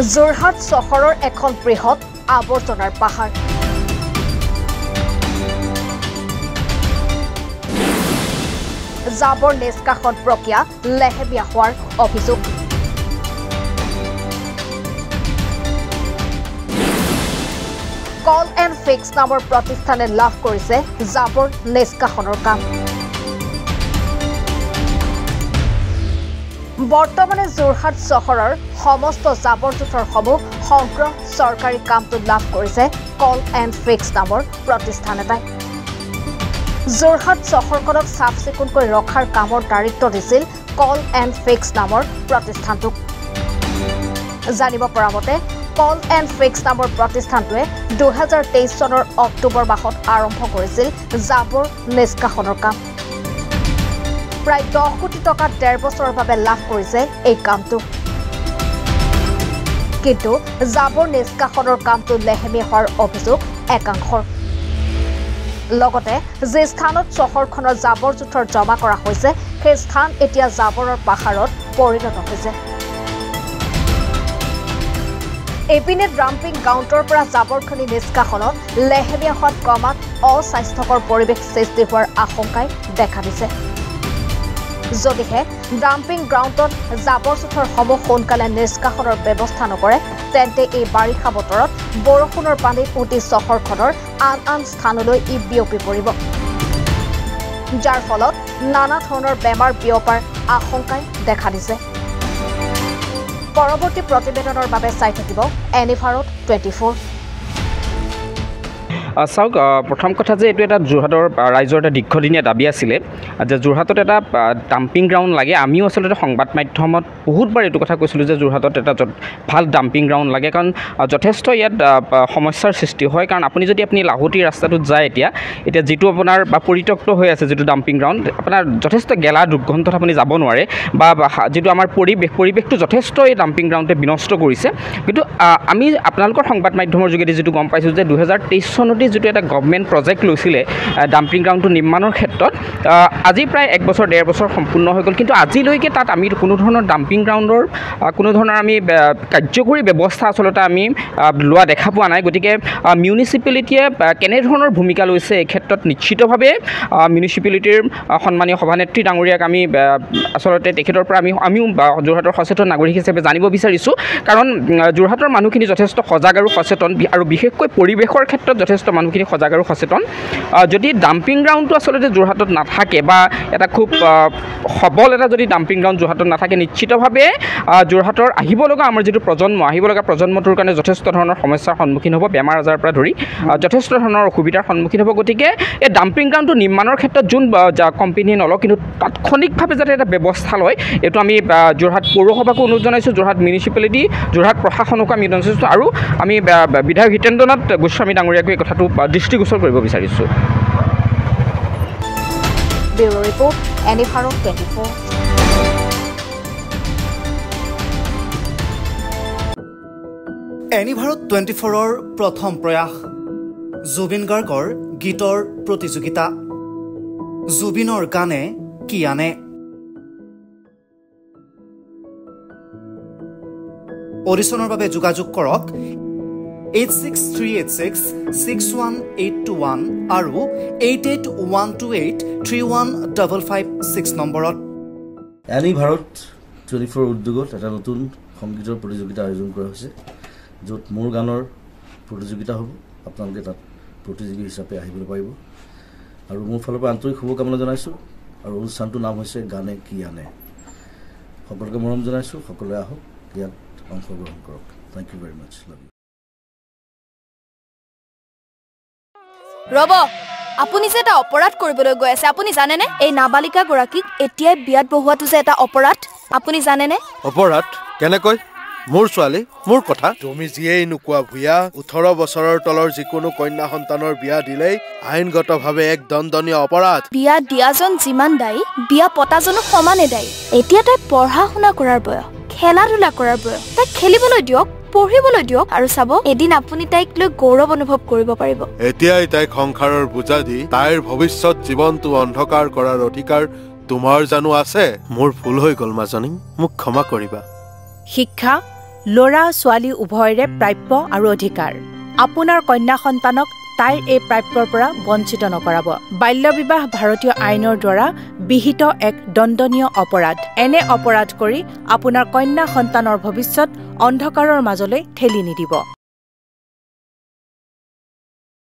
যোৰহাট চহৰৰ এখন বৃহৎ আৱৰ্জনাৰ পাহাৰ। জাবৰ নিষ্কাশন প্ৰক্ৰিয়া লেহেমীয়া হোৱাৰ অভিযোগ। কল এণ্ড ফিক্স নামৰ প্ৰতিষ্ঠানে লাভ কৰিছে জাবৰ নিষ্কাশনৰ কাম। বৰ্তমানে যোৰহাট চহৰৰ সমস্ত জাবৰ জোঁথৰসমূহ সংগ্ৰহ চৰকাৰী কামটো লাভ কৰিছে কল এণ্ড ফিক্স নামৰ প্ৰতিষ্ঠান এটাই। যোৰহাট চহৰখনক চাফ চিকুণকৈ ৰখাৰ কামৰ দায়িত্ব দিছিল কল এণ্ড ফিক্স নামৰ প্ৰতিষ্ঠানটোক। জানিব পৰা মতে কল এণ্ড ফিক্স নামৰ প্ৰতিষ্ঠানটোৱে 2023 চনৰ অক্টোবৰ মাহত আৰম্ভ কৰিছিল জাবৰ নিষ্কাশনৰ কাম। প্ৰায় 10 কোটি টকা 1.5 বছৰৰ বাবে লাভ কৰিছে এই কামটো। কিন্তু জাবৰ নিষ্কাশনৰ কামটো লেহেমীয়া হোৱাৰ অভিযোগ একাংশৰ। লগতে যে স্থানত চহৰখনৰ জাবৰ জোঁথৰ জমা কৰা হৈছে সেই স্থান এতিয়া জাবৰৰ পাহাৰত পৰিণত হৈছে। এপিনে ডাম্পিং গ্ৰাউণ্ডৰ পৰা জাবৰখিনি নিষ্কাশনত লেহেমীয়া হোৱাত ক্ৰমাৎ অস্বাস্থ্যকৰ পৰিৱেশ সৃষ্টি হোৱাৰ আশংকাই দেখা দিছে। যদিহে ডাম্পিং গ্ৰাউণ্ডত জাবৰ জোঁথৰসমূহ সোনকালে নিষ্কাশনৰ ব্যৱস্থা নকৰে তেন্তে এই বাৰিষা বতৰত বৰষুণৰ পানীত উটি চহৰখনৰ আন আন স্থানলৈ ই বিয়পি পৰিব, যাৰ ফলত নানা ধৰণৰ বেমাৰ বিয়পাৰ আশংকাই দেখা দিছে। পৰৱৰ্তী প্ৰতিবেদনৰ বাবে চাই থাকিব এনিভাৰত 24। চাওক, প্ৰথম কথা যে এইটো এটা যোৰহাটৰ ৰাইজৰ এটা দীৰ্ঘদিনীয়া দাবী আছিলে যে যোৰহাটত এটা ডাম্পিং গ্ৰাউণ্ড লাগে। আমিও আচলতে সংবাদ মাধ্যমত বহুতবাৰ এইটো কথা কৈছিলোঁ যে যোৰহাটত এটা ভাল ডাম্পিং গ্ৰাউণ্ড লাগে, কাৰণ যথেষ্ট ইয়াত সমস্যাৰ সৃষ্টি হয়। কাৰণ আপুনি লাহোটি ৰাস্তাটোত যায় এতিয়া যিটো আপোনাৰ পৰিত্যক্ত হৈ আছে যিটো ডাম্পিং গ্ৰাউণ্ড, আপোনাৰ যথেষ্ট গেলা দুৰ্গন্ধত আপুনি যাব নোৱাৰে বা যিটো আমাৰ পৰিৱেশটো যথেষ্ট এই ডাম্পিং গ্ৰাউণ্ডে বিনষ্ট কৰিছে। কিন্তু আমি আপোনালোকৰ সংবাদ মাধ্যমৰ যোগেদি যিটো গম পাইছোঁ যে 2023 চনতে যিটো এটা গভৰ্ণমেণ্ট প্ৰজেক্ট লৈছিলে ডাম্পিং গ্ৰাউণ্ডটো নিৰ্মাণৰ ক্ষেত্ৰত, আজি প্ৰায় 1 বছৰ 1.5 বছৰ সম্পূৰ্ণ হৈ গ'ল। কিন্তু আজিলৈকে তাত আমি কোনো ধৰণৰ ডাম্পিং গ্ৰাউণ্ডৰ কোনো ধৰণৰ আমি কাৰ্যকৰী ব্যৱস্থা আচলতে আমি লোৱা দেখা পোৱা নাই। গতিকে মিউনিচিপেলিটিয়ে কেনেধৰণৰ ভূমিকা লৈছে এই ক্ষেত্ৰত নিশ্চিতভাৱে মিউনিচিপেলিটিৰ সন্মানীয় সভানেত্ৰী ডাঙৰীয়াক আমি আচলতে তেখেতৰ পৰা আমিও যোৰহাটৰ সচেতন নাগৰিক হিচাপে জানিব বিচাৰিছোঁ। কাৰণ যোৰহাটৰ মানুহখিনি যথেষ্ট সজাগ আৰু সচেতন, আৰু বিশেষকৈ পৰিৱেশৰ ক্ষেত্ৰত যথেষ্ট মানুহখিনি সজাগ আৰু সচেতন। যদি ডাম্পিং গ্ৰাউণ্ডটো আচলতে যোৰহাটত নাথাকে বা এটা খুব সবল এটা যদি ডাম্পিং গ্ৰাউণ্ড যোৰহাটত নাথাকে, নিশ্চিতভাৱে যোৰহাটৰ আহিব লগা প্ৰজন্মটোৰ কাৰণে যথেষ্ট ধৰণৰ সমস্যাৰ সন্মুখীন হ'ব, বেমাৰ আজাৰৰ পৰা ধৰি যথেষ্ট ধৰণৰ অসুবিধাৰ সন্মুখীন হ'ব। গতিকে এই ডাম্পিং গ্ৰাউণ্ডটো নিৰ্মাণৰ ক্ষেত্ৰত যোন কোম্পানী নলওঁ, কিন্তু তাৎক্ষণিকভাৱে যাতে এটা ব্যৱস্থা লয়, এইটো আমি যোৰহাট পৌৰসভাকো অনুৰোধ জনাইছোঁ, যোৰহাট মিউনিচিপেলিটি, যোৰহাট প্ৰশাসনকো আমি অনুৰোধ জনাইছোঁ, আৰু আমি বিধায়ক হিতেন্দ্ৰনাথ গোস্বামী ডাঙৰীয়াকো এই কথাটো দৃষ্টিগোচৰ কৰিব বিচাৰিছোঁ। Bureau report, এনিভাৰত 24। এনিভাৰত 24ৰ প্ৰথম প্ৰয়াস জুবিন গাৰ্গৰ গীতৰ প্ৰতিযোগিতা। জুবিনৰ গানে কি আনে। অডিশ্যনৰ বাবে যোগাযোগ কৰক 8638661821 আৰু 8812831556 নম্বৰত। এনিভাৰত 24 উদ্যোগত এটা নতুন সংগীতৰ প্ৰতিযোগিতা আয়োজন কৰা হৈছে, য'ত মোৰ গানৰ প্ৰতিযোগিতা হ'ব। আপোনালোকে তাত প্ৰতিযোগী হিচাপে আহিবলৈ পাৰিব, আৰু মোৰ ফালৰ পৰা আন্তৰিক শুভকামনা জনাইছোঁ। আৰু অনুষ্ঠানটোৰ নাম হৈছে গানে কি আনে। সকলোকে মৰম জনাইছোঁ, সকলোৱে আহক, ইয়াত অংশগ্ৰহণ কৰক। Thank you very much. Love you. ৰব, আপুনি যে এটা অপৰাধ কৰিবলৈ গৈ আছে, আপুনি জানেনে? এই নাবালিকা গৰাকীক এতিয়াই বিয়াত বহুৱাটো যে এটা অপৰাধ, আপুনি জানেনে? অপৰাধ কেনেকৈ? মোৰ ছোৱালী, মোৰ কথা। তুমি যিয়েই নোকোৱা ভূঞা, 18 বছৰৰ তলৰ যিকোনো কন্যা সন্তানৰ বিয়া দিলেই আইনগতভাৱে এক দণ্ডনীয় অপৰাধ। বিয়া দিয়াজন যিমান দায়ী, বিয়া পতাজনো সমানে দায়ী। এতিয়া তাই পঢ়া শুনা কৰাৰ বয়স, খেলা ধূলা কৰাৰ বয়স। তাইক খেলিবলৈ দিয়ক, পঢ়িবলৈ দিয়ক, আৰু চাব এদিন আপুনি তাইক লৈ গৌৰৱ অনুভৱ কৰিব পাৰিব। এতিয়াই তাইক সংসাৰৰ বোজা দি তাইৰ ভৱিষ্যত জীৱনটো অন্ধকাৰ কৰাৰ অধিকাৰ তোমাৰ জানো আছে? মোৰ ভুল হৈ গ'ল মাজনী, মোক ক্ষমা কৰিবা। শিক্ষা ল'ৰা ছোৱালী উভয়ৰে প্ৰাপ্য আৰু অধিকাৰ আপোনাৰ কন্যা সন্তানক তাইৰ এই প্ৰাপ্যৰ পৰা বঞ্চিত নকৰাব বাল্য বিবাহ ভাৰতীয় আইনৰ দ্বাৰা বিহিত এক দণ্ডনীয় অপৰাধ এনে অপৰাধ কৰি আপোনাৰ কন্যা সন্তানৰ ভৱিষ্যত অন্ধকাৰৰ মাজলৈ ঠেলি নিদিব